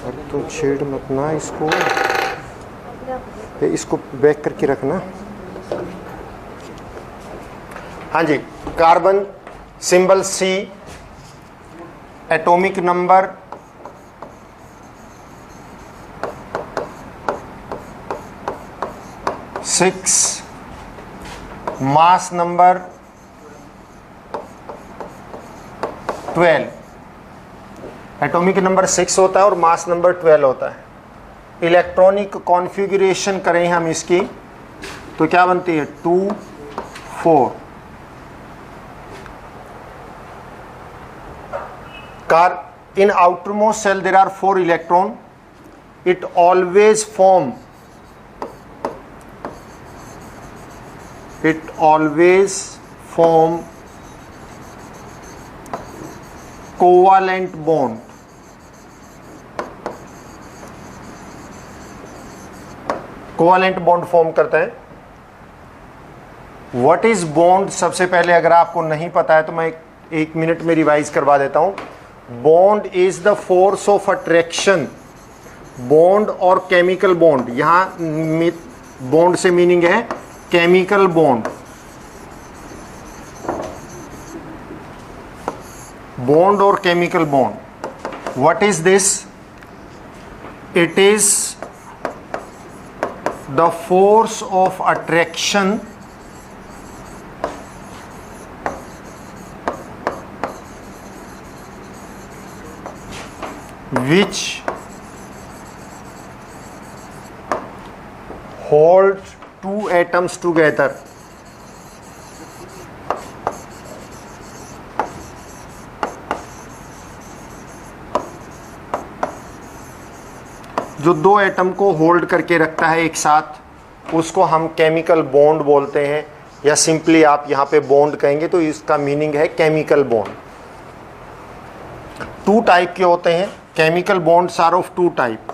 अरे तो छेड़ मत ना इसको, इसको बैक करके रखना। हाँ जी, carbon symbol C, atomic number 6, mass number 12। Atomic number 6 होता है और मास नंबर 12 होता है। इलेक्ट्रॉनिक कॉन्फ़िगरेशन करें हम इसकी तो क्या बनती है 2 4। Car in outermost cell there are 4 electron. It always form covalent bond. Covalent bond form करता है। व्हाट इज बॉन्ड, सबसे पहले अगर आपको नहीं पता है तो मैं एक मिनट में रिवाइज करवा देता हूं। Bond is the force of attraction. Bond और केमिकल बॉन्ड, यहां बॉन्ड से मीनिंग है केमिकल बॉन्ड। बॉन्ड और chemical bond, what is this? It is the force of attraction which holds 2 atoms together. जो 2 एटम को होल्ड करके रखता है एक साथ, उसको हम केमिकल बॉन्ड बोलते हैं, या सिंपली आप यहाँ पे बॉन्ड कहेंगे तो इसका मीनिंग है केमिकल बॉन्ड। 2 टाइप के होते हैं chemical bonds, are of 2 type.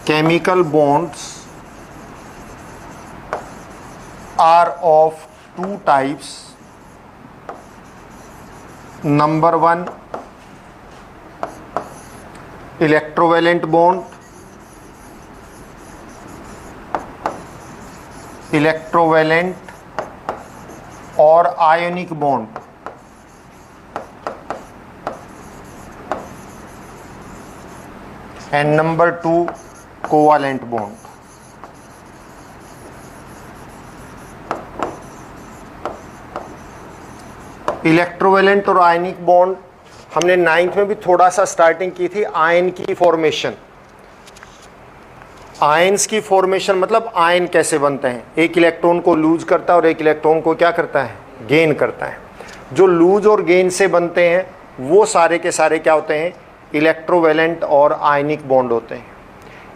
Chemical bonds are of 2 types. Number 1 electrovalent bond, electrovalent और ionic bond. And number 2 covalent bond. Electrovalent और आयनिक बॉन्ड हमने 9th में भी थोड़ा सा स्टार्टिंग की थी। आयन की फॉर्मेशन, आयंस की फॉर्मेशन मतलब आयन कैसे बनते हैं। एक इलेक्ट्रॉन को लूज करता है और एक इलेक्ट्रॉन को क्या करता है, गेन करता है। जो लूज और गेन से बनते हैं वो सारे के सारे क्या होते हैं, इलेक्ट्रोवेलेंट और आयनिक बॉन्ड होते हैं।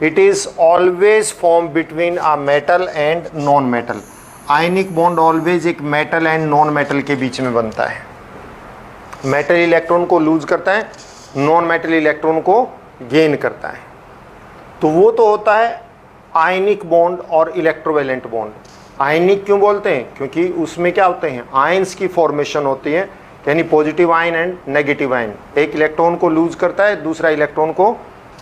It is always form between a metal and non metal. Ionic bond always एक मेटल एंड नॉन मेटल के बीच में बनता है। मेटल इलेक्ट्रॉन को लूज करता है, नॉन मेटल इलेक्ट्रॉन को गेन करता है। तो वो तो होता है आयनिक बॉन्ड और इलेक्ट्रोवेलेंट बॉन्ड। आयनिक क्यों बोलते हैं, क्योंकि उसमें क्या होते हैं, आयंस की फॉर्मेशन होती है, यानी positive ion and negative ion. एक इलेक्ट्रॉन को लूज करता है, दूसरा इलेक्ट्रॉन को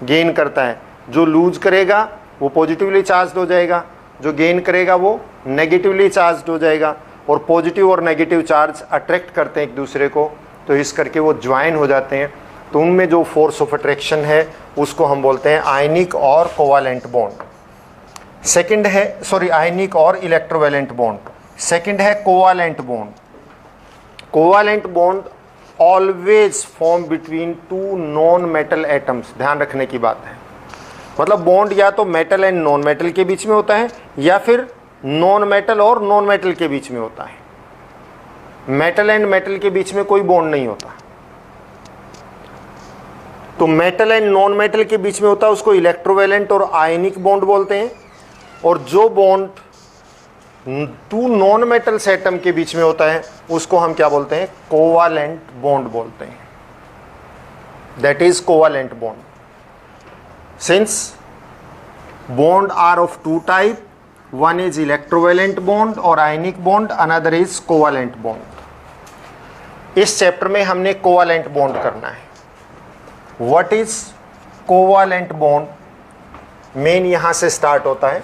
गेन करता है। जो लूज करेगा वो पॉजिटिवली चार्ज हो जाएगा, जो गेन करेगा वो नेगेटिवली चार्ज हो जाएगा। और पॉजिटिव और नेगेटिव चार्ज अट्रैक्ट करते हैं एक दूसरे को, तो इस करके वो ज्वाइन हो जाते हैं। तो उनमें जो फोर्स ऑफ अट्रैक्शन है उसको हम बोलते हैं आयनिक और कोवालेंट बॉन्ड। सेकंड है, सॉरी, आयनिक और इलेक्ट्रोवेलेंट बॉन्ड। सेकंड है covalent bond. Covalent bond always form between 2 non metal atoms. ध्यान रखने की बात है, मतलब बॉन्ड या तो मेटल एंड नॉन मेटल के बीच में होता है या फिर नॉन मेटल और नॉन मेटल के बीच में होता है। मेटल एंड मेटल के बीच में कोई बॉन्ड नहीं होता। तो मेटल एंड नॉन मेटल के बीच में होता है उसको इलेक्ट्रोवेलेंट और आयनिक बॉन्ड बोलते हैं। और जो बॉन्ड 2 नॉन मेटल एटम के बीच में होता है उसको हम क्या बोलते हैं, कोवालेंट बॉन्ड बोलते हैं। That is covalent bond. Since bond are of 2 type, one is electrovalent bond or ionic bond, another is covalent bond. इस चैप्टर में हमने कोवालेंट बॉन्ड करना है। What is covalent bond, main यहां से स्टार्ट होता है।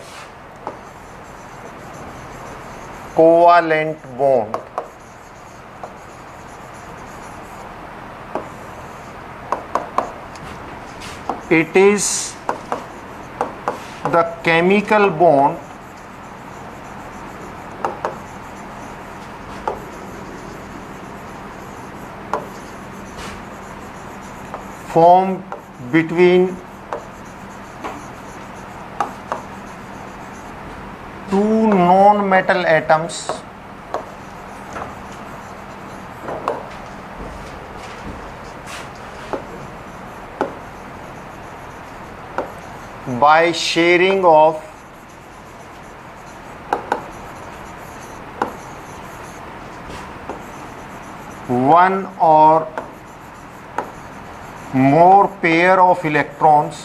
Covalent bond it is the chemical bond formed between two non-metal atoms by sharing of one or more pair of electrons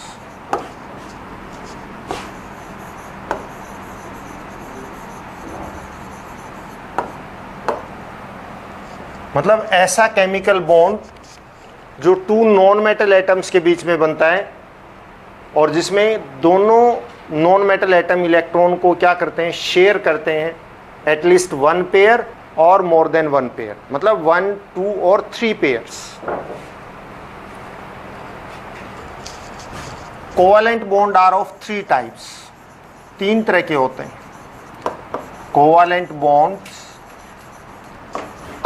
मतलब ऐसा केमिकल बॉन्ड जो to non metal atoms के बीच में बनता है और जिसमें दोनों नॉन मेटल एटम इलेक्ट्रॉन को क्या करते हैं, शेयर करते हैं, एटलीस्ट वन पेयर और मोर देन वन पेयर, मतलब 1, 2 और 3 pairs. Covalent bond are of 3 types, 3 तरह के होते हैं। Covalent bonds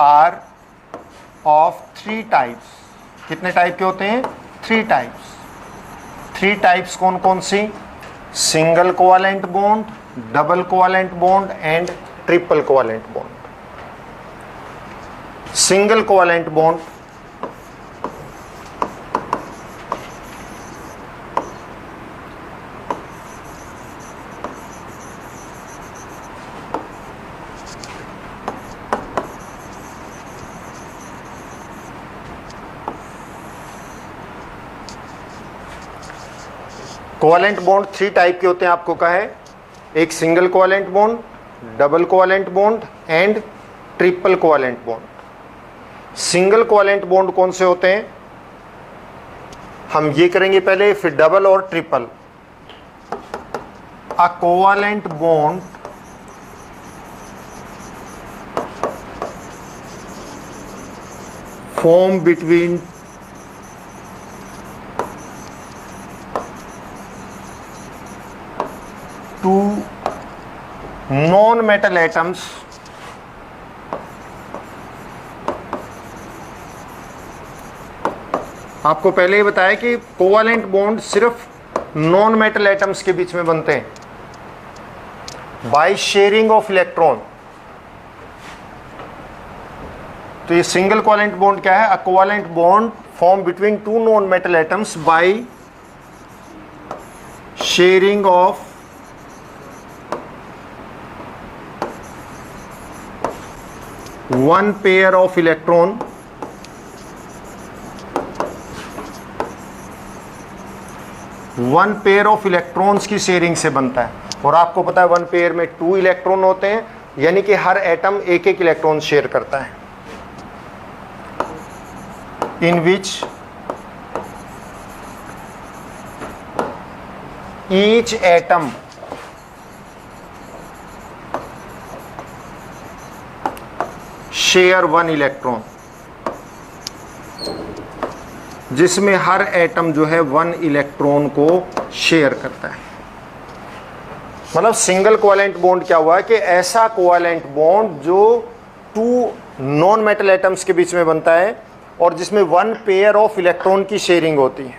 are of 3 types. कितने टाइप के होते हैं? 3 टाइप्स। 3 टाइप्स कौन कौन सी? Single covalent bond, double covalent bond and triple covalent bond. Single covalent bond covalent bond 3 type के होते हैं, आपको कहा है। एक single covalent bond, double covalent bond and triple covalent bond. Single covalent bond कौन से होते हैं, हम ये करेंगे पहले, फिर डबल और ट्रिपल। अ covalent bond form between two non metal atoms आपको पहले ही बताया कि कोवेलेंट बॉन्ड सिर्फ नॉन मेटल एटम्स के बीच में बनते हैं बाय शेयरिंग ऑफ इलेक्ट्रॉन। तो ये सिंगल कोवेलेंट बॉन्ड क्या है? अ covalent bond form between two non metal atoms by sharing of one pair of electron one pair of electrons की शेयरिंग से बनता है। और आपको पता है 1 पेयर में 2 इलेक्ट्रॉन होते हैं, यानी कि हर एटम एक एक इलेक्ट्रॉन शेयर करता है। In which each atom share 1 electron, जिसमें हर एटम जो है 1 इलेक्ट्रॉन को शेयर करता है। मतलब सिंगल कोवेलेंट बॉन्ड क्या हुआ है कि ऐसा कोवेलेंट बॉन्ड जो 2 नॉन मेटल एटम्स के बीच में बनता है और जिसमें 1 पेयर ऑफ इलेक्ट्रॉन की शेयरिंग होती है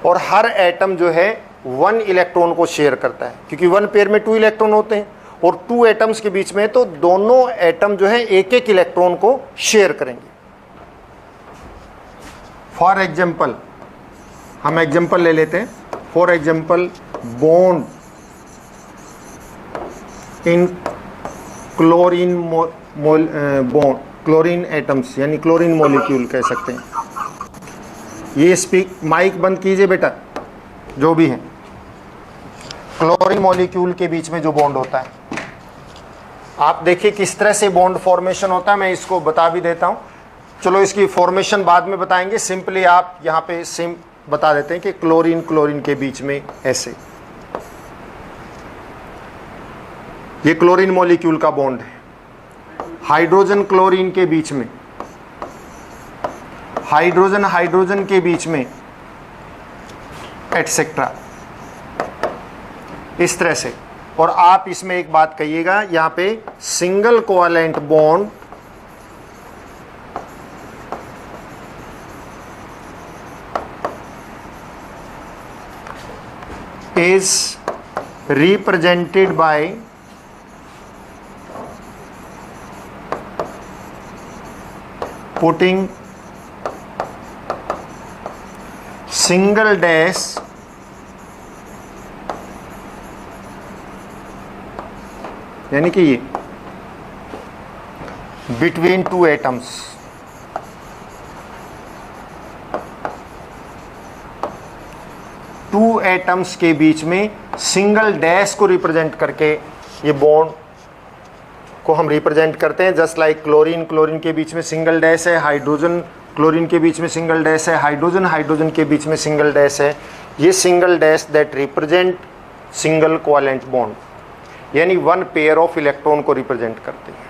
और हर एटम जो है 1 इलेक्ट्रॉन को शेयर करता है, क्योंकि 1 पेयर में 2 इलेक्ट्रॉन होते हैं और 2 एटम्स के बीच में तो दोनों एटम जो है एक एक इलेक्ट्रॉन को शेयर करेंगे। फॉर एग्जाम्पल, हम एग्जाम्पल ले लेते हैं। For example, bond in chlorine bond, chlorine atoms यानी क्लोरीन मॉलिक्यूल कह सकते हैं। ये स्पीक, माइक बंद कीजिए बेटा, जो भी है। क्लोरीन मॉलिक्यूल के बीच में जो बॉन्ड होता है, आप देखिए किस तरह से बॉन्ड फॉर्मेशन होता है। मैं इसको बता भी देता हूँ। चलो इसकी फॉर्मेशन बाद में बताएंगे, सिंपली आप यहाँ पे सिम बता देते हैं कि क्लोरीन क्लोरीन के बीच में ऐसे, ये क्लोरीन मॉलिक्यूल का बॉन्ड है। हाइड्रोजन क्लोरीन के बीच में, हाइड्रोजन हाइड्रोजन के बीच में, एटसेट्रा, इस तरह से। और आप इसमें एक बात कहिएगा, यहाँ पे single covalent bond is represented by putting single dash यानी कि ये between two atoms, two atoms के बीच में सिंगल डैश को रिप्रेजेंट करके ये बॉन्ड को हम रिप्रेजेंट करते हैं। जस्ट लाइक क्लोरीन क्लोरीन के बीच में सिंगल डैश है, हाइड्रोजन क्लोरीन के बीच में सिंगल डैश है, हाइड्रोजन हाइड्रोजन के बीच में सिंगल डैश है। ये single dash that represent single covalent bond, यानी वन पेयर ऑफ इलेक्ट्रॉन को रिप्रेजेंट करते हैं।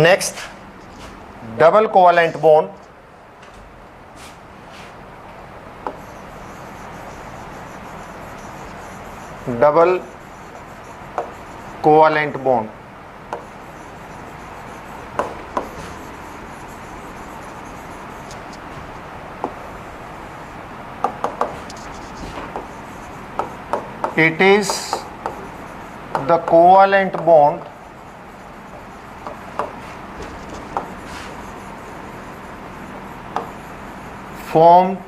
Next, double covalent bond. Double covalent bond, it is the covalent bond formed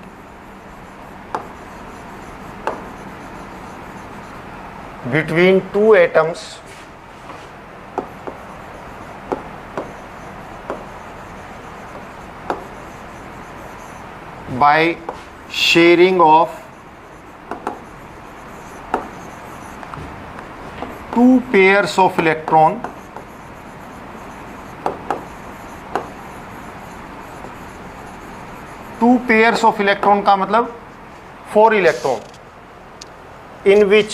between two atoms by sharing of two pairs of electron two pairs of electron का मतलब 4 electron, इन विच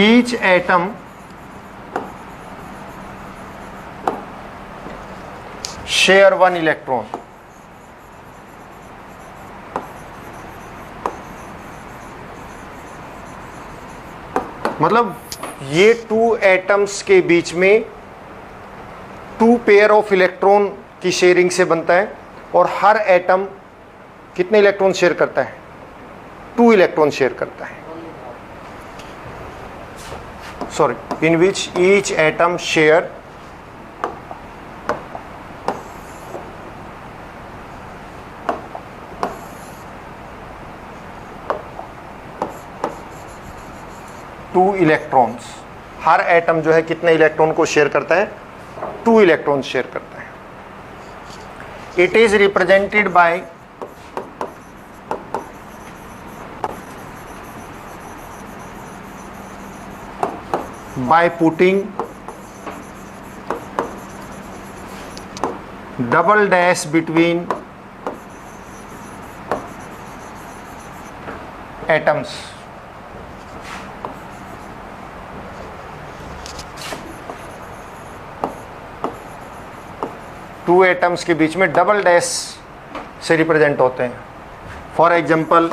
each atom share 1 electron। मतलब ये 2 atoms के बीच में 2 pair of electron की sharing से बनता है, और हर एटम कितने इलेक्ट्रॉन शेयर करता है? 2 इलेक्ट्रॉन शेयर करता है। Sorry, in which each atom share 2 electrons. हर एटम जो है कितने इलेक्ट्रॉन को शेयर करता है? 2 इलेक्ट्रॉन शेयर करता है। It is represented by putting double dash between atoms। Two atoms के बीच में डबल डैश से रिप्रेजेंट होते हैं। For example,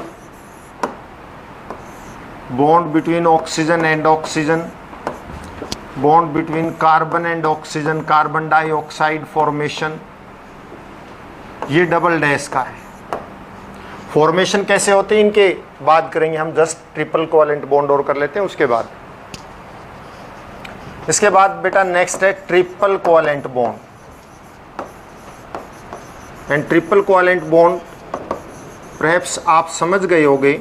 bond between oxygen and oxygen, bond between carbon and oxygen, carbon dioxide formation, ये double dash का है। Formation कैसे होते हैं इनके बात करेंगे हम, जस्ट ट्रिपल कोवैलेंट बॉन्ड और कर लेते हैं उसके बाद। इसके बाद बेटा नेक्स्ट है triple covalent bond. And triple covalent bond perhaps आप समझ गए होंगे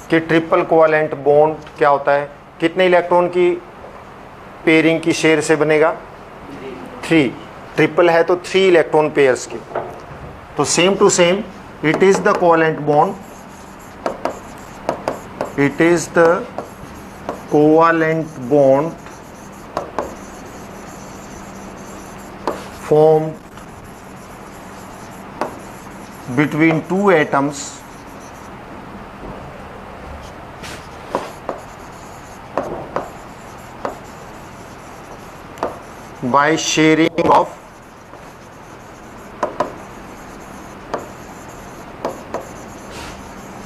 कि ट्रिपल कोवैलेंट बॉन्ड क्या होता है। कितने इलेक्ट्रॉन की पेयरिंग की शेयर से बनेगा? 3। ट्रिपल है तो 3 इलेक्ट्रॉन पेयर्स की। तो same to same, it is the covalent bond, it is the covalent bond formed between two atoms by sharing of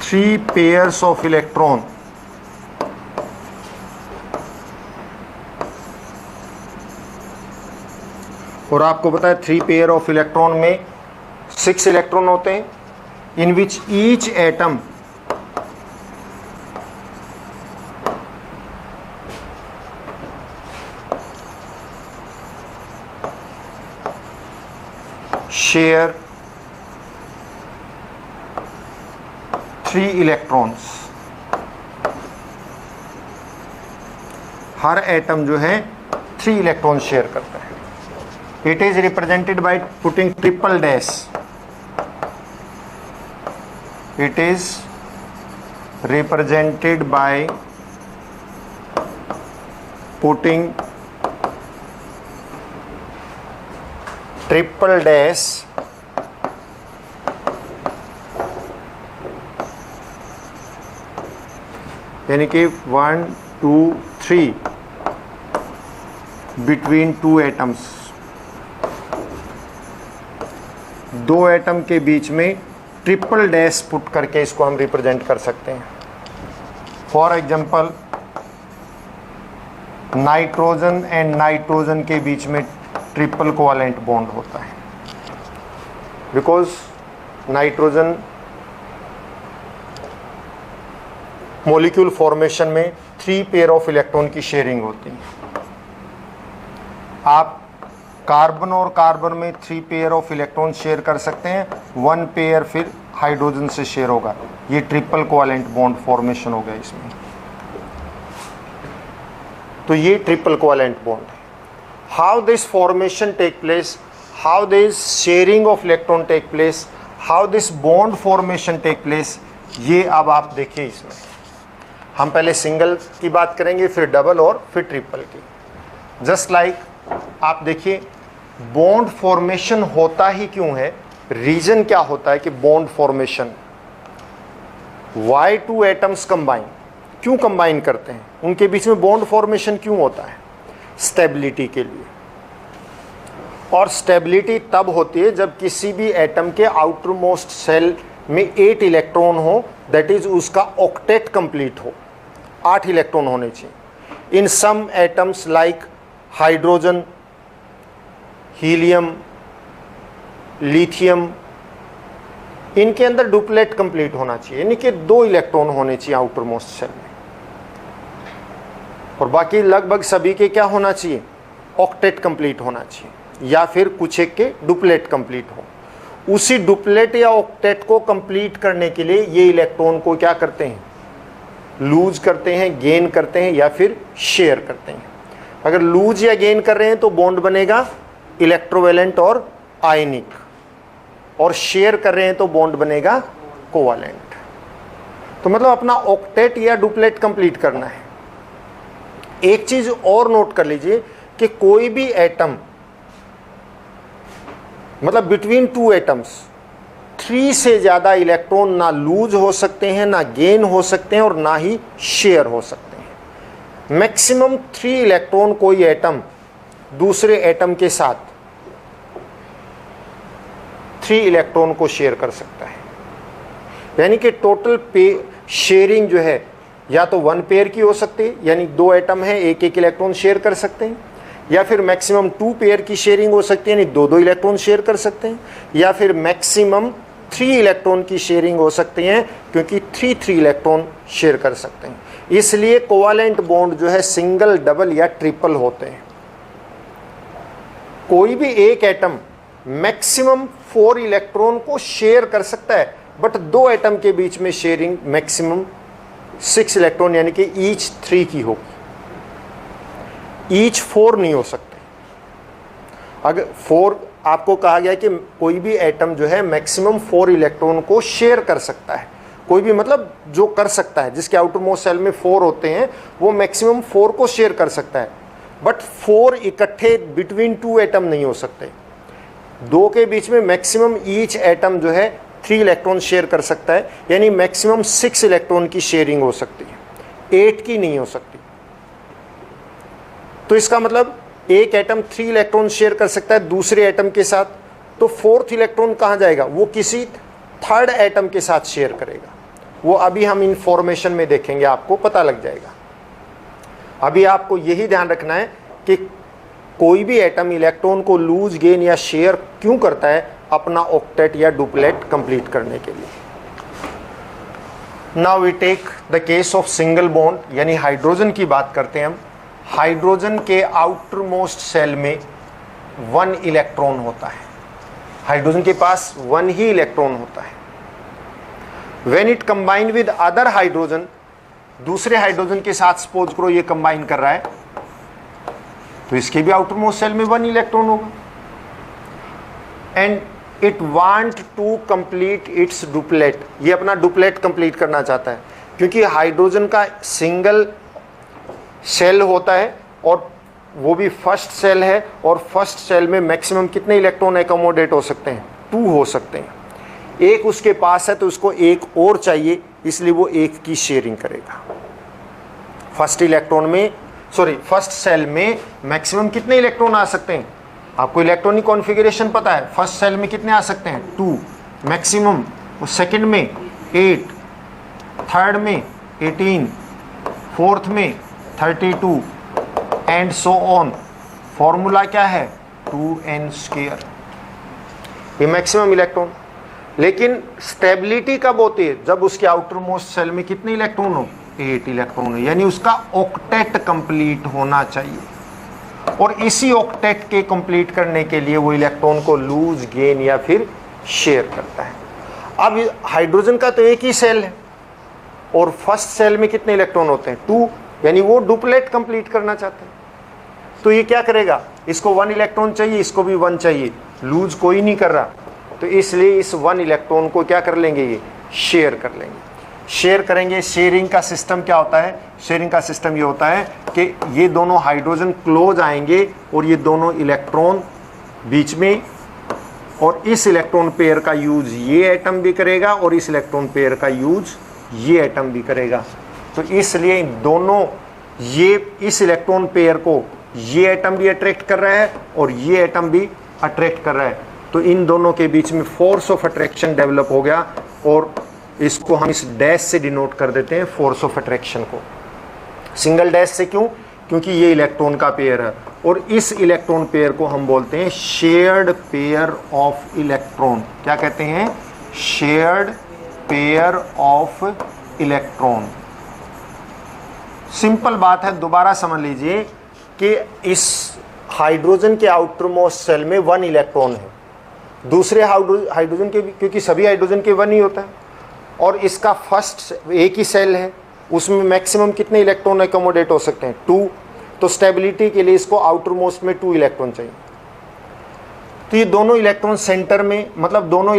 three pairs of electron और आपको पता है 3 पेयर ऑफ इलेक्ट्रॉन में 6 इलेक्ट्रॉन होते हैं, in which each atom share 3 electrons. हर atom जो है 3 इलेक्ट्रॉन शेयर करता है। It is represented by putting triple dash. It is represented by putting triple dash यानी कि 1 2 3 between two atoms, दो एटम के बीच में ट्रिपल डैश पुट करके इसको हम रिप्रेजेंट कर सकते हैं। For example nitrogen and nitrogen के बीच में ट्रिपल कोवेलेंट बॉन्ड होता है, बिकॉज नाइट्रोजन मॉलिक्यूल फॉर्मेशन में 3 पेयर ऑफ इलेक्ट्रॉन की शेयरिंग होती है। आप कार्बन और कार्बन में 3 पेयर ऑफ इलेक्ट्रॉन शेयर कर सकते हैं, 1 पेयर फिर हाइड्रोजन से शेयर होगा। ये ट्रिपल कोवेलेंट बॉन्ड फॉर्मेशन हो गया इसमें। तो ये ट्रिपल कोवेलेंट बॉन्ड है। How this formation take place, how this sharing of electron take place, how this bond formation take place, ये अब आप देखिए। इसमें हम पहले सिंगल की बात करेंगे, फिर डबल और फिर ट्रिपल की। जस्ट लाइक आप देखिए बॉन्ड फॉर्मेशन होता ही क्यों है, रीजन क्या होता है कि bond formation why two atoms combine क्यों कंबाइन करते हैं, उनके बीच में बॉन्ड फॉर्मेशन क्यों होता है, स्टेबिलिटी के लिए। और स्टेबिलिटी तब होती है जब किसी भी एटम के आउटर मोस्ट सेल में 8 इलेक्ट्रॉन हो, दैट इज उसका ऑक्टेट कंप्लीट हो, 8 इलेक्ट्रॉन होने चाहिए। In some atoms like hydrogen, helium, lithium, इनके अंदर डुप्लेट कंप्लीट होना चाहिए, यानी कि 2 इलेक्ट्रॉन होने चाहिए आउटर मोस्ट सेल में, और बाकी लगभग सभी के क्या होना चाहिए, ऑक्टेट कंप्लीट होना चाहिए, या फिर कुछ एक के डुप्लेट कंप्लीट हो। उसी डुप्लेट या ऑक्टेट को कंप्लीट करने के लिए ये इलेक्ट्रॉन को क्या करते हैं, लूज करते हैं, गेन करते हैं, या फिर शेयर करते हैं। अगर लूज या गेन कर रहे हैं तो बॉन्ड बनेगा इलेक्ट्रोवेलेंट और आयनिक, और शेयर कर रहे हैं तो बॉन्ड बनेगा कोवेलेंट। तो मतलब अपना ऑक्टेट या डुप्लेट कंप्लीट करना है। एक चीज और नोट कर लीजिए कि कोई भी एटम, मतलब बिटवीन 2 एटम्स 3 से ज्यादा इलेक्ट्रॉन ना लूज हो सकते हैं, ना गेन हो सकते हैं, और ना ही शेयर हो सकते हैं। मैक्सिमम 3 इलेक्ट्रॉन कोई एटम दूसरे एटम के साथ 3 इलेक्ट्रॉन को शेयर कर सकता है, यानी कि टोटल शेयरिंग जो है या तो 1 पेयर की हो सकती है, यानी 2 एटम है, 1-1 इलेक्ट्रॉन शेयर कर सकते हैं, या फिर मैक्सिमम 2 पेयर की शेयरिंग हो सकती है, यानी 2-2 इलेक्ट्रॉन शेयर कर सकते हैं, या फिर मैक्सिमम 3 इलेक्ट्रॉन की शेयरिंग हो सकती है, क्योंकि 3-3 इलेक्ट्रॉन शेयर कर सकते हैं। इसलिए कोवेलेंट बॉन्ड जो है सिंगल, डबल या ट्रिपल होते हैं। कोई भी एक एटम मैक्सिमम 4 इलेक्ट्रॉन को शेयर कर सकता है, बट 2 एटम के बीच में शेयरिंग मैक्सिमम 6 इलेक्ट्रॉन यानी कि ईच 3 की होगी, ईच 4 नहीं हो सकते। अगर 4 आपको कहा गया कि कोई भी एटम जो है मैक्सिमम 4 इलेक्ट्रॉन को शेयर कर सकता है, कोई भी मतलब जो कर सकता है, जिसके आउटर मोस्ट सेल में 4 होते हैं, वो मैक्सिमम 4 को शेयर कर सकता है, बट 4 इकट्ठे बिटवीन 2 एटम नहीं हो सकते। 2 के बीच में मैक्सिमम ईच एटम जो है 3 इलेक्ट्रॉन शेयर कर सकता है, यानी मैक्सिमम 6 इलेक्ट्रॉन की शेयरिंग हो सकती है, 8 की नहीं हो सकती। तो इसका मतलब एक एटम 3 इलेक्ट्रॉन शेयर कर सकता है दूसरे एटम के साथ, तो 4th इलेक्ट्रॉन कहाँ जाएगा? वो किसी 3rd एटम के साथ शेयर करेगा। वो अभी हम इन्फॉर्मेशन में देखेंगे, आपको पता लग जाएगा। अभी आपको यही ध्यान रखना है कि कोई भी एटम इलेक्ट्रॉन को लूज, गेन या शेयर क्यों करता है? अपना ऑक्टेट या डुप्लेट कंप्लीट करने के लिए। Now we take the case of single bond, यानी हाइड्रोजन की बात करते हैं हम। हाइड्रोजन के आउटर मोस्ट सेल में 1 इलेक्ट्रॉन होता है। हाइड्रोजन के पास 1 ही इलेक्ट्रॉन होता है। When it combine with other hydrogen, दूसरे हाइड्रोजन के साथ सपोज करो ये कंबाइन कर रहा है, तो इसके भी आउटर मोस्ट सेल में 1 इलेक्ट्रॉन होगा। And it want to complete its duplet, ये अपना डुप्लेट कंप्लीट करना चाहता है, क्योंकि हाइड्रोजन का सिंगल सेल होता है और वो भी फर्स्ट सेल है, और फर्स्ट सेल में मैक्सिमम कितने इलेक्ट्रॉन एकोमोडेट हो सकते हैं? 2 हो सकते हैं। एक उसके पास है तो उसको एक और चाहिए, इसलिए वो एक की शेयरिंग करेगा। फर्स्ट सेल में मैक्सिमम कितने इलेक्ट्रॉन आ सकते हैं? आपको इलेक्ट्रॉनिक कॉन्फ़िगरेशन पता है, फर्स्ट सेल में कितने आ सकते हैं? 2 मैक्सिमम, सेकंड में 8, थर्ड में 18, फोर्थ में 32 एंड सो ऑन। फॉर्मूला क्या है? 2n²। ये मैक्सिमम इलेक्ट्रॉन। लेकिन स्टेबिलिटी कब होती है? जब उसके आउटर मोस्ट सेल में कितने इलेक्ट्रॉन हो? 8 इलेक्ट्रॉन हो, यानी उसका ऑक्टेट कंप्लीट होना चाहिए। और इसी ऑक्टेट के कंप्लीट करने के लिए वो इलेक्ट्रॉन को लूज, गेन या फिर शेयर करता है। अब हाइड्रोजन का तो एक ही सेल है और फर्स्ट सेल में कितने इलेक्ट्रॉन होते हैं? 2, यानी वो डुप्लेट कंप्लीट करना चाहते हैं। तो ये क्या करेगा? इसको 1 इलेक्ट्रॉन चाहिए, इसको भी 1 चाहिए, लूज कोई नहीं कर रहा, तो इसलिए इस 1 इलेक्ट्रॉन को क्या कर लेंगे? ये शेयर कर लेंगे। शेयर करेंगे। शेयरिंग का सिस्टम क्या होता है? शेयरिंग का सिस्टम ये होता है कि ये दोनों हाइड्रोजन क्लोज आएंगे और ये दोनों इलेक्ट्रॉन बीच में, और इस इलेक्ट्रॉन पेयर का यूज ये एटम भी करेगा और इस इलेक्ट्रॉन पेयर का यूज ये एटम भी करेगा। तो इसलिए दोनों, ये इस इलेक्ट्रॉन पेयर को ये एटम भी अट्रैक्ट कर रहा है और ये एटम भी अट्रैक्ट कर रहा है, तो इन दोनों के बीच में फोर्स ऑफ अट्रैक्शन डेवलप हो गया, और इसको हम इस डैश से डिनोट कर देते हैं, फोर्स ऑफ अट्रैक्शन को। सिंगल डैश से क्यों? क्योंकि ये इलेक्ट्रॉन का पेयर है और इस इलेक्ट्रॉन पेयर को हम बोलते हैं शेयर्ड पेयर ऑफ इलेक्ट्रॉन। क्या कहते हैं? Shared pair of electron. Simple बात है, दोबारा समझ लीजिए कि इस हाइड्रोजन के आउटर मोस्ट सेल में 1 इलेक्ट्रॉन है, दूसरे हाइड्रोजन के भी, क्योंकि सभी हाइड्रोजन के 1 ही होता है, और इसका फर्स्ट एक ही सेल है, उसमें मैक्सिमम कितने इलेक्ट्रॉन एकोमोडेट हो सकते हैं? 2। तो स्टेबिलिटी के लिए इसको आउटर मोस्ट में 2 इलेक्ट्रॉन चाहिए। तो ये दोनों इलेक्ट्रॉन सेंटर में, मतलब दोनों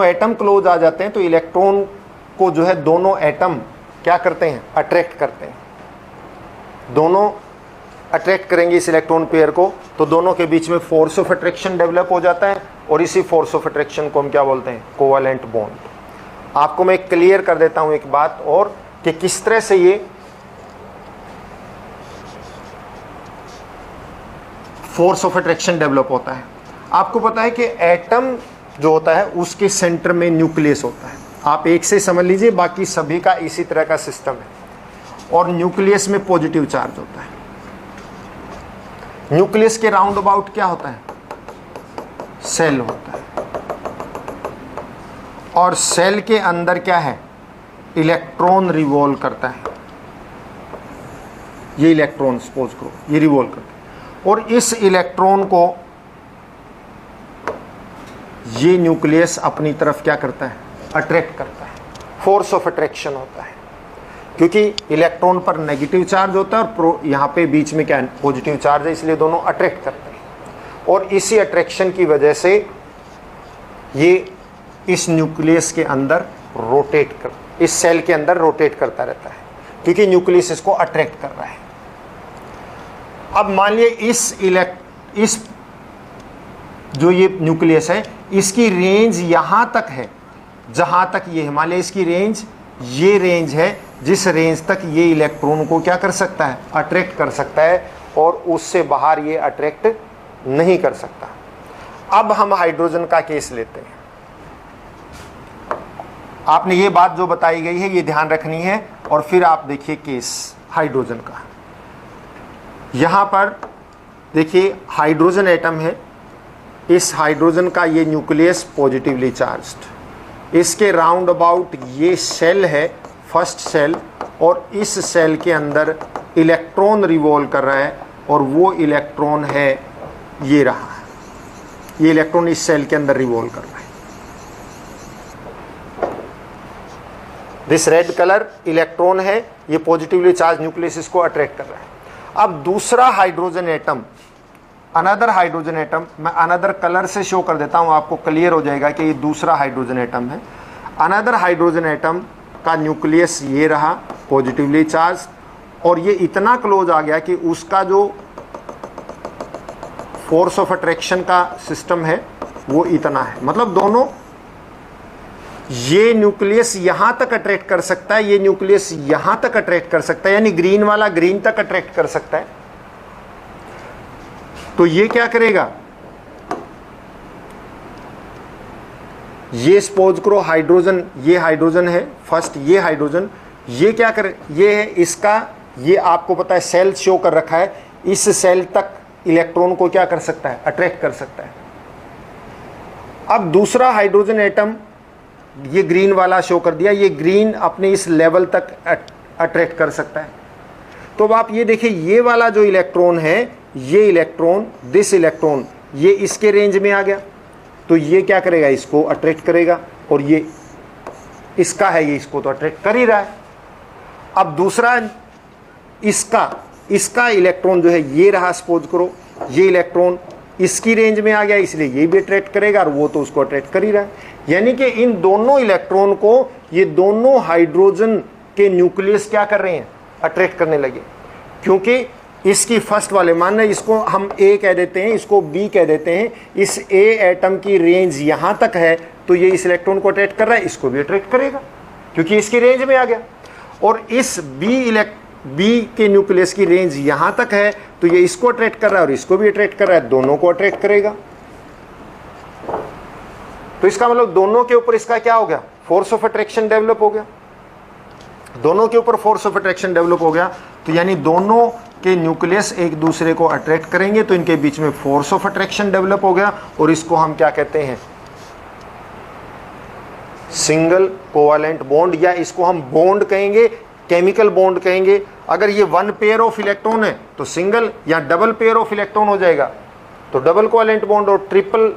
एटम क्लोज आ जाते हैं, तो इलेक्ट्रॉन को जो है दोनों एटम क्या करते हैं? अट्रैक्ट करते हैं। दोनों अट्रैक्ट करेंगे इस इलेक्ट्रॉन पेयर को, तो दोनों के बीच में फोर्स ऑफ अट्रैक्शन डेवलप हो जाता है, और इसी फोर्स ऑफ अट्रैक्शन को हम क्या बोलते हैं? Covalent bond. आपको मैं क्लियर कर देता हूं एक बात और, कि किस तरह से ये फोर्स ऑफ अट्रैक्शन डेवलप होता है। आपको पता है कि एटम जो होता है उसके सेंटर में न्यूक्लियस होता है। आप एक से समझ लीजिए, बाकी सभी का इसी तरह का सिस्टम है, और न्यूक्लियस में पॉजिटिव चार्ज होता है। न्यूक्लियस के राउंड अबाउट क्या होता है? सेल होता है, और सेल के अंदर क्या है? इलेक्ट्रॉन रिवॉल्व करता है। ये इलेक्ट्रॉन सपोज करो ये रिवॉल्व करता है, और इस इलेक्ट्रॉन को ये न्यूक्लियस अपनी तरफ क्या करता है? अट्रैक्ट करता है। फोर्स ऑफ अट्रैक्शन होता है, क्योंकि इलेक्ट्रॉन पर नेगेटिव चार्ज होता है और यहाँ पे बीच में क्या है? पॉजिटिव चार्ज है, इसलिए दोनों अट्रैक्ट करते हैं। और इसी अट्रैक्शन की वजह से ये इस न्यूक्लियस के अंदर रोटेट कर, इस सेल के अंदर रोटेट करता रहता है क्योंकि न्यूक्लियस इसको अट्रैक्ट कर रहा है। अब मान लिया इस जो ये न्यूक्लियस है इसकी रेंज यहां तक है जहां तक ये है, मान लिया इसकी रेंज ये रेंज है जिस रेंज तक ये इलेक्ट्रॉन को क्या कर सकता है, अट्रैक्ट कर सकता है, और उससे बाहर ये अट्रैक्ट नहीं कर सकता। अब हम हाइड्रोजन का केस लेते हैं। आपने ये बात जो बताई गई है ये ध्यान रखनी है, और फिर आप देखिए केस हाइड्रोजन का। यहां पर देखिए हाइड्रोजन एटम है, इस हाइड्रोजन का ये न्यूक्लियस पॉजिटिवली चार्ज्ड, इसके राउंड अबाउट ये सेल है, फर्स्ट सेल, और इस सेल के अंदर इलेक्ट्रॉन रिवॉल्व कर रहा है, और वो इलेक्ट्रॉन है ये रहा, ये इलेक्ट्रॉन इस सेल के अंदर रिवॉल्व कर रहा है। दिस रेड कलर इलेक्ट्रॉन है, ये पॉजिटिवली चार्ज न्यूक्लियस इसको अट्रैक्ट कर रहा है। अब दूसरा hydrogen atom, another hydrogen atom, मैं अनदर कलर से शो कर देता हूं, आपको क्लियर हो जाएगा कि ये दूसरा हाइड्रोजन एटम है। अनदर हाइड्रोजन एटम का न्यूक्लियस ये रहा पॉजिटिवली चार्ज, और ये इतना क्लोज आ गया कि उसका जो फोर्स ऑफ अट्रैक्शन का सिस्टम है वो इतना है, मतलब दोनों, ये न्यूक्लियस यहां तक अट्रैक्ट कर सकता है, ये न्यूक्लियस यहां तक अट्रैक्ट कर सकता है, यानी ग्रीन वाला ग्रीन तक अट्रैक्ट कर सकता है। तो ये क्या करेगा, ये सपोज करो हाइड्रोजन, ये हाइड्रोजन है फर्स्ट, ये हाइड्रोजन, ये क्या करे, ये है इसका, ये आपको पता है सेल शो कर रखा है, इस सेल तक इलेक्ट्रॉन को क्या कर सकता है, अट्रैक्ट कर सकता है। अब दूसरा हाइड्रोजन एटम, ये ग्रीन वाला शो कर दिया, ये ग्रीन अपने इस लेवल तक अट्रैक्ट कर सकता है। तो अब आप ये देखिए, ये वाला जो इलेक्ट्रॉन है, ये इलेक्ट्रॉन, दिस इलेक्ट्रॉन, ये इसके रेंज में आ गया, तो ये क्या करेगा, इसको अट्रैक्ट करेगा, और ये इसका है, ये इसको तो अट्रैक्ट कर ही रहा है। अब दूसरा इसका इलेक्ट्रॉन जो है ये रहा, सपोज करो ये इलेक्ट्रॉन इसकी रेंज में आ गया, इसलिए ये भी अट्रैक्ट करेगा, और वो तो उसको अट्रैक्ट कर ही रहा है। यानी कि इन दोनों इलेक्ट्रॉन को ये दोनों हाइड्रोजन के न्यूक्लियस क्या कर रहे हैं, अट्रैक्ट करने लगे, क्योंकि इसकी फर्स्ट वाले, मान लें इसको हम ए कह देते हैं, इसको बी कह देते हैं, इस ए एटम की रेंज यहां तक है, तो ये इस इलेक्ट्रॉन को अट्रैक्ट कर रहा है, इसको भी अट्रैक्ट करेगा क्योंकि इसकी रेंज में आ गया। और इस बी के न्यूक्लियस की रेंज यहां तक है, तो ये इसको अट्रैक्ट कर रहा है और इसको भी अट्रैक्ट कर रहा है, दोनों को अट्रैक्ट करेगा। तो इसका मतलब दोनों के ऊपर इसका क्या हो गया, फोर्स ऑफ अट्रैक्शन डेवलप हो गया, दोनों के ऊपर फोर्स ऑफ अट्रैक्शन डेवलप हो गया। तो यानी दोनों के न्यूक्लियस एक दूसरे को अट्रैक्ट करेंगे, तो इनके बीच में फोर्स ऑफ अट्रैक्शन डेवलप हो गया, और इसको हम क्या कहते हैं, सिंगल कोवैलेंट बॉन्ड, या इसको हम बॉन्ड कहेंगे, केमिकल बॉन्ड कहेंगे। अगर ये वन पेयर ऑफ इलेक्ट्रॉन है तो सिंगल, या डबल पेयर ऑफ इलेक्ट्रॉन हो जाएगा तो डबल कोवैलेंट बॉन्ड, और ट्रिपल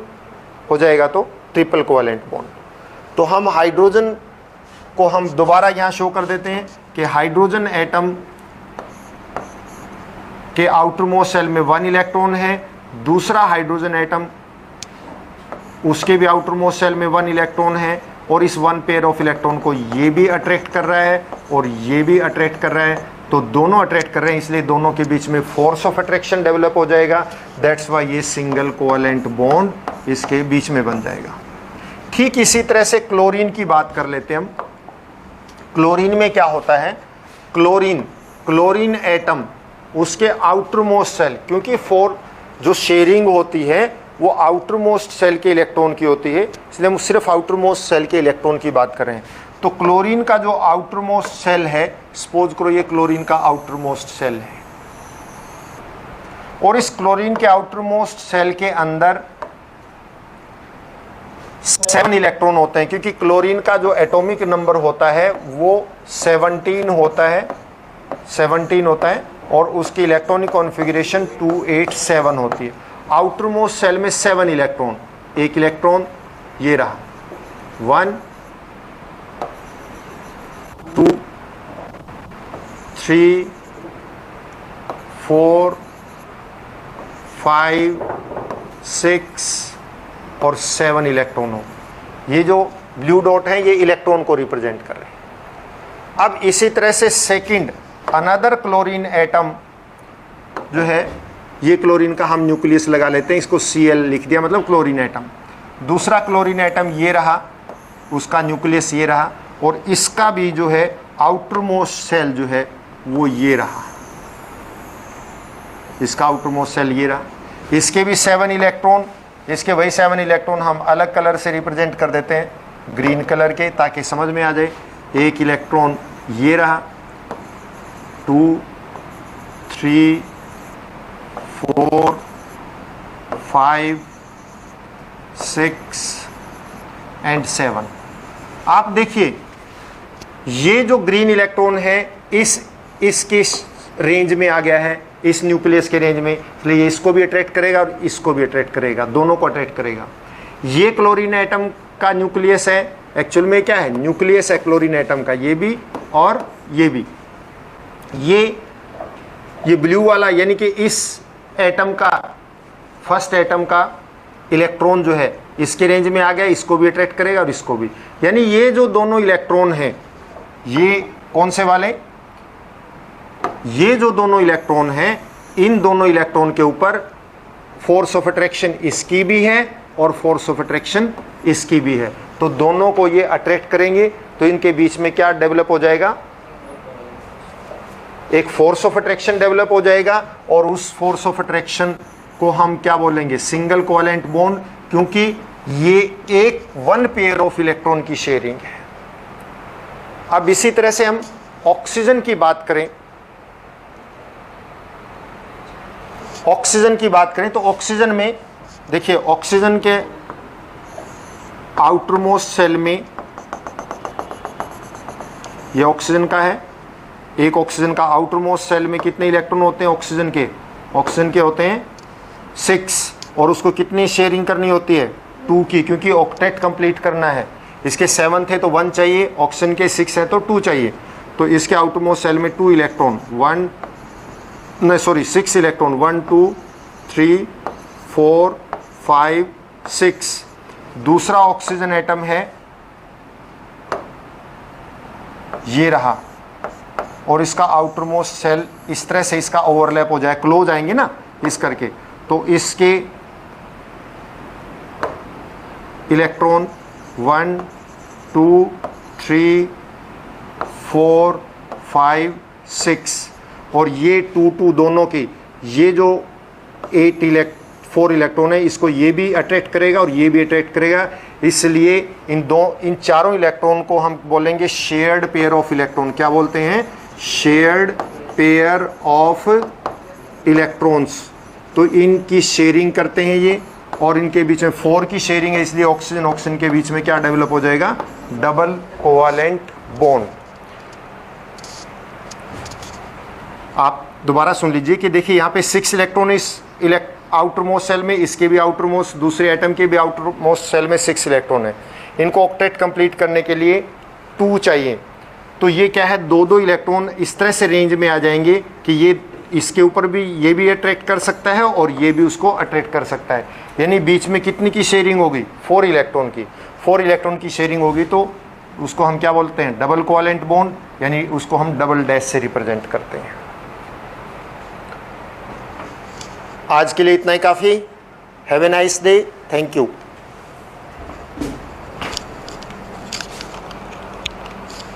हो जाएगा तो ट्रिपल कोवैलेंट बॉन्ड। तो हम हाइड्रोजन को हम दोबारा यहाँ शो कर देते हैं कि हाइड्रोजन एटम के आउटर मोस्ट सेल में 1 इलेक्ट्रॉन है, दूसरा हाइड्रोजन एटम उसके भी आउटर मोस्ट सेल में 1 इलेक्ट्रॉन है, और इस 1 पेयर ऑफ इलेक्ट्रॉन को ये भी अट्रैक्ट कर रहा है और ये भी अट्रैक्ट कर रहा है, तो दोनों अट्रैक्ट कर रहे हैं, इसलिए दोनों के बीच में फोर्स ऑफ अट्रैक्शन डेवलप हो जाएगा। दैट्स वाई ये सिंगल कोवैलेंट बॉन्ड इसके बीच में बन जाएगा। ठीक इसी तरह से क्लोरीन की बात कर लेते हैं हम। क्लोरीन में क्या होता है, क्लोरीन एटम, उसके आउटर मोस्ट सेल, क्योंकि जो शेयरिंग होती है वो आउटर मोस्ट सेल के इलेक्ट्रॉन की होती है, इसलिए हम सिर्फ आउटर मोस्ट सेल के इलेक्ट्रॉन की बात कर रहे हैं। तो क्लोरीन का जो आउटर मोस्ट सेल है, सपोज करो ये क्लोरीन का आउटर मोस्ट सेल है, और इस क्लोरीन के आउटर मोस्ट सेल के अंदर 7 इलेक्ट्रॉन होते हैं, क्योंकि क्लोरीन का जो एटॉमिक नंबर होता है वो 17 होता है, और उसकी इलेक्ट्रॉनिक कॉन्फ़िगरेशन 287 होती है। आउटर मोस्ट सेल में 7 इलेक्ट्रॉन, एक इलेक्ट्रॉन ये रहा, 1 2 3 4 5 6 और 7 इलेक्ट्रॉन हो। ये जो ब्लू डॉट हैं ये इलेक्ट्रॉन को रिप्रेजेंट कर रहे हैं। अब इसी तरह से सेकंड अनदर क्लोरीन एटम जो है, ये क्लोरीन का हम न्यूक्लियस लगा लेते हैं, इसको Cl लिख दिया, मतलब क्लोरीन एटम। दूसरा क्लोरीन एटम ये रहा, उसका न्यूक्लियस ये रहा, और इसका भी जो है आउटर मोस्ट सेल जो है वो ये रहा, इसका आउटर मोस्ट सेल ये रहा। इसके भी 7 इलेक्ट्रॉन, इसके वही 7 इलेक्ट्रॉन हम अलग कलर से रिप्रेजेंट कर देते हैं, ग्रीन कलर के, ताकि समझ में आ जाए। एक इलेक्ट्रॉन ये रहा, 2 3 4 5 6 एंड 7। आप देखिए ये जो ग्रीन इलेक्ट्रॉन है इसके रेंज में आ गया है, इस न्यूक्लियस के रेंज में, इसलिए इसको भी अट्रैक्ट करेगा और इसको भी अट्रैक्ट करेगा, दोनों को अट्रैक्ट करेगा। ये क्लोरीन एटम का न्यूक्लियस है, एक्चुअल में क्या है, न्यूक्लियस है क्लोरीन एटम का, ये भी और ये भी। ये ब्लू वाला यानी कि इस एटम का, फर्स्ट एटम का इलेक्ट्रॉन जो है इसके रेंज में आ गया, इसको भी अट्रैक्ट करेगा और इसको भी। यानी ये जो दोनों इलेक्ट्रॉन हैं, ये कौन से वाले, ये जो दोनों इलेक्ट्रॉन हैं, इन दोनों इलेक्ट्रॉन के ऊपर फोर्स ऑफ अट्रैक्शन इसकी भी है और फोर्स ऑफ अट्रैक्शन इसकी भी है, तो दोनों को ये अट्रैक्ट करेंगे, तो इनके बीच में क्या डेवलप हो जाएगा, एक फोर्स ऑफ अट्रैक्शन डेवलप हो जाएगा। और उस फोर्स ऑफ अट्रैक्शन को हम क्या बोलेंगे, सिंगल कोवैलेंट बॉन्ड, क्योंकि ये एक 1 पेयर ऑफ इलेक्ट्रॉन की शेयरिंग है। अब इसी तरह से हम ऑक्सीजन की बात करें, ऑक्सीजन की बात करें तो ऑक्सीजन में देखिए, ऑक्सीजन के आउटर मोस्ट सेल में, ये ऑक्सीजन का है, एक ऑक्सीजन का आउटर मोस्ट सेल में कितने इलेक्ट्रॉन होते हैं ऑक्सीजन के होते हैं 6, और उसको कितनी शेयरिंग करनी होती है 2 की, क्योंकि ऑक्टेट कंप्लीट करना है। इसके 7 थे तो 1 चाहिए, ऑक्सीजन के 6 है तो 2 चाहिए, तो इसके आउटर मोस्ट सेल में 2 इलेक्ट्रॉन, 6 इलेक्ट्रॉन, 1 2 3 4 5 6। दूसरा ऑक्सीजन एटम है ये रहा, और इसका आउटर मोस्ट सेल इस तरह से इसका ओवरलैप हो जाए, क्लोज आएंगे ना इस करके, तो इसके इलेक्ट्रॉन 1 2 3 4 5 6, और ये 2 2 दोनों की, ये जो 4 इलेक्ट्रॉन है, इसको ये भी अट्रैक्ट करेगा और ये भी अट्रैक्ट करेगा, इसलिए इन चारों इलेक्ट्रॉन को हम बोलेंगे शेयर्ड पेयर ऑफ इलेक्ट्रॉन। क्या बोलते हैं, शेयर्ड पेयर ऑफ इलेक्ट्रॉन्स। तो इनकी शेयरिंग करते हैं ये, और इनके बीच में 4 की शेयरिंग है, इसलिए ऑक्सीजन के बीच में क्या डेवलप हो जाएगा, डबल कोवैलेंट बॉन्ड। आप दोबारा सुन लीजिए कि देखिए यहाँ पे 6 इलेक्ट्रॉन इस आउटर मोस्ट सेल में, इसके भी आउटर मोस्ट, दूसरे एटम के भी आउटर मोस्ट सेल में 6 इलेक्ट्रॉन है। इनको ऑक्टेट कंप्लीट करने के लिए 2 चाहिए, तो ये क्या है, 2 इलेक्ट्रॉन इस तरह से रेंज में आ जाएंगे कि ये इसके ऊपर भी, ये भी अट्रैक्ट कर सकता है और ये भी उसको अट्रैक्ट कर सकता है। यानी बीच में कितनी की शेयरिंग होगी, 4 इलेक्ट्रॉन की, 4 इलेक्ट्रॉन की शेयरिंग होगी, तो उसको हम क्या बोलते हैं, डबल कोवैलेंट बॉन्ड, यानी उसको हम डबल डैश से रिप्रेजेंट करते हैं। आज के लिए इतना ही काफ़ी। Have a nice day, thank you.